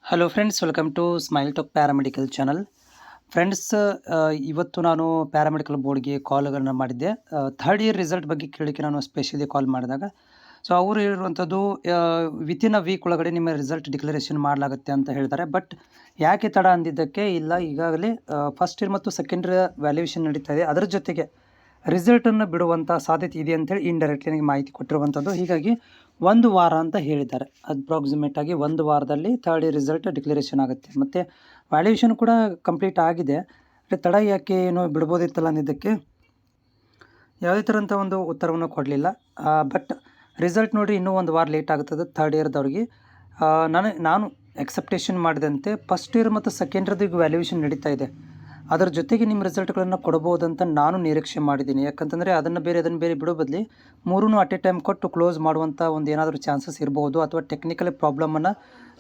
Hello friends, welcome to smile talk paramedical channel. Friends, ಇವತ್ತು ನಾನು paramedical ಬೋರ್ಡ್ಗೆ ಕಾಲ್ಗಳನ್ನು ಮಾಡಿದ್ದೆ. Third year result ಬಗ್ಗೆ ಕೇಳಲಿಕ್ಕೆ ನಾನು ಸ್ಪೆಷಲಿ ಕಾಲ್ ಮಾಡಿದಾಗ ಅವರು ಹೇಳಿರುವಂಥದ್ದು ವಿತಿನ್ ಅ ವೀಕ್ ಒಳಗಡೆ ನಿಮ್ಮ ರಿಸಲ್ಟ್ ಡಿಕ್ಲರೇಷನ್ ಮಾಡಲಾಗುತ್ತೆ ಅಂತ ಹೇಳ್ತಾರೆ. ಬಟ್ ಯಾಕೆ ತಡ ಅಂದಿದ್ದಕ್ಕೆ, ಇಲ್ಲ ಈಗಾಗಲೇ ಫಸ್ಟ್ ಇಯರ್ ಮತ್ತು ಸೆಕೆಂಡ್ ಇಯರ್ ವ್ಯಾಲ್ಯೂಯೇಷನ್ ನಡೀತಾ ಇದೆ, ಅದರ ಜೊತೆಗೆ ರಿಸಲ್ಟನ್ನು ಬಿಡುವಂಥ ಸಾಧ್ಯತೆ ಇದೆ ಅಂತೇಳಿ ಇಂಡೈರೆಕ್ಟ್ಲಿ ನನಗೆ ಮಾಹಿತಿ ಕೊಟ್ಟಿರುವಂಥದ್ದು. ಹೀಗಾಗಿ 1 ವಾರ ಅಂತ ಹೇಳಿದ್ದಾರೆ. ಅಪ್ರಾಕ್ಸಿಮೇಟ್ ಆಗಿ 1 ವಾರದಲ್ಲಿ ಥರ್ಡ್ ಇಯರ್ ರಿಸಲ್ಟ್ ಡಿಕ್ಲರೇಷನ್ ಆಗುತ್ತೆ. ಮತ್ತು ವ್ಯಾಲ್ಯೂಯೇಷನ್ ಕೂಡ ಕಂಪ್ಲೀಟ್ ಆಗಿದೆ. ತಡ ಯಾಕೆ, ಏನು ಬಿಡ್ಬೋದಿತ್ತಲ್ಲ ಅಂದಿದ್ದಕ್ಕೆ ಯಾವುದೇ ಥರಂಥ ಒಂದು ಉತ್ತರವನ್ನು ಕೊಡಲಿಲ್ಲ. ಬಟ್ ರಿಸಲ್ಟ್ ನೋಡಿ ಇನ್ನೂ 1 ವಾರ ಲೇಟ್ ಆಗುತ್ತದೆ ಥರ್ಡ್ ಇಯರ್ದವ್ರಿಗೆ. ನಾನು ಎಕ್ಸೆಪ್ಟೇಷನ್ ಮಾಡಿದಂತೆ ಫಸ್ಟ್ ಇಯರ್ ಮತ್ತು ಸೆಕೆಂಡ್ ಇಯರ್ದು ಈಗ ವ್ಯಾಲ್ಯೂಯೇಷನ್ ನಡೀತಾ ಇದೆ. ಅದರ ಜೊತೆಗೆ ನಿಮ್ಮ ರಿಸಲ್ಟ್ಗಳನ್ನು ಕೊಡ್ಬೋದಂತ ನಾನು ನಿರೀಕ್ಷೆ ಮಾಡಿದ್ದೀನಿ. ಯಾಕಂತಂದರೆ ಅದನ್ನು ಬೇರೆ ಬಿಡೋ ಬದಲಿ ಮೂರೂ ಅಟ್ ಎ ಟೈಮ್ ಕೊಟ್ಟು ಕ್ಲೋಸ್ ಮಾಡುವಂಥ ಒಂದು ಏನಾದರೂ ಚಾನ್ಸಸ್ ಇರ್ಬೋದು. ಅಥವಾ ಟೆಕ್ನಿಕಲ್ ಪ್ರಾಬ್ಲಮನ್ನು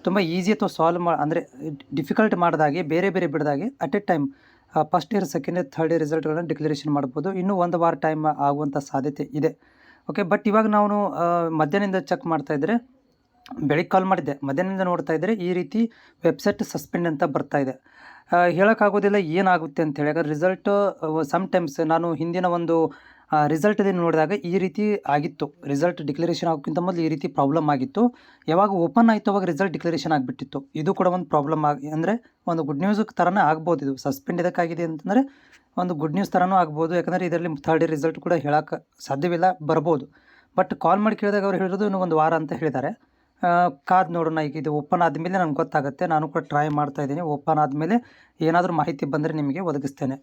ತುಂಬ ಈಸಿ ಅಥವಾ ಸಾಲ್ವ್ ಅಂದರೆ ಡಿಫಿಕಲ್ಟ್ ಮಾಡಿದಾಗೆ ಬೇರೆ ಬಿಡದಾಗೆ at a time first year, second year, third year ರಿಸಲ್ಟ್ಗಳನ್ನು ಡಿಕ್ಲರೇಷನ್ ಮಾಡ್ಬೋದು. ಇನ್ನೂ 1 ವಾರ ಟೈಮ್ ಆಗುವಂಥ ಸಾಧ್ಯತೆ ಇದೆ. ಓಕೆ, ಬಟ್ ಇವಾಗ ನಾನು ಮಧ್ಯಾಹ್ನದಿಂದ ಚೆಕ್ ಮಾಡ್ತಾಯಿದ್ರೆ, ಬೆಳಿಗ್ಗೆ ಕಾಲ್ ಮಾಡಿದ್ದೆ, ಮಧ್ಯಾಹ್ನದಿಂದ ನೋಡ್ತಾ ಇದ್ದರೆ ಈ ರೀತಿ ವೆಬ್ಸೈಟ್ ಸಸ್ಪೆಂಡ್ ಅಂತ ಬರ್ತಾ ಇದೆ. ಹೇಳೋಕ್ಕಾಗೋದಿಲ್ಲ ಏನಾಗುತ್ತೆ ಅಂತೇಳಿ. ಯಾಕಂದರೆ ರಿಸಲ್ಟ್ ಸಮ್ಟೈಮ್ಸ್ ನಾನು ಹಿಂದಿನ ಒಂದು ರಿಸಲ್ಟಲ್ಲಿ ನೋಡಿದಾಗ ಈ ರೀತಿ ಆಗಿತ್ತು. ರಿಸಲ್ಟ್ ಡಿಕ್ಲರೇಷನ್ ಆಗೋಕ್ಕಿಂತ ಮೊದಲು ಈ ರೀತಿ ಪ್ರಾಬ್ಲಮ್ ಆಗಿತ್ತು. ಯಾವಾಗ ಓಪನ್ ಆಯಿತು ಅವಾಗ ರಿಸಲ್ಟ್ ಡಿಕ್ಲರೇಷನ್ ಆಗಿಬಿಟ್ಟಿತ್ತು. ಇದು ಕೂಡ ಒಂದು ಪ್ರಾಬ್ಲಮ್ ಅಂದರೆ ಒಂದು ಗುಡ್ ನ್ಯೂಸ್ ಥರನೇ ಆಗ್ಬೋದು. ಇದು ಸಸ್ಪೆಂಡ್ ಇದಕ್ಕಾಗಿದೆ ಅಂತಂದರೆ ಒಂದು ಗುಡ್ ನ್ಯೂಸ್ ಥರನೂ ಆಗ್ಬೋದು. ಯಾಕಂದರೆ ಇದರಲ್ಲಿ ಥರ್ಡ್ ಇಯರ್ ರಿಸಲ್ಟ್ ಕೂಡ ಹೇಳೋಕ್ಕೆ ಸಾಧ್ಯವಿಲ್ಲ, ಬರ್ಬೋದು. ಬಟ್ ಕಾಲ್ ಮಾಡಿ ಕೇಳಿದಾಗ ಅವ್ರು ಹೇಳಿರೋದು ಇನ್ನೂ 1 ವಾರ ಅಂತ ಹೇಳಿದ್ದಾರೆ. ಕಾದು ನೋಡೋಣ. ಈಗ ಇದು ಓಪನ್ ಆದಮೇಲೆ ನನಗೆ ಗೊತ್ತಾಗುತ್ತೆ. ನಾನು ಕೂಡ ಟ್ರೈ ಮಾಡ್ತಾಯಿದ್ದೀನಿ. ಓಪನ್ ಆದಮೇಲೆ ಏನಾದರೂ ಮಾಹಿತಿ ಬಂದರೆ ನಿಮಗೆ ಒದಗಿಸ್ತೇನೆ.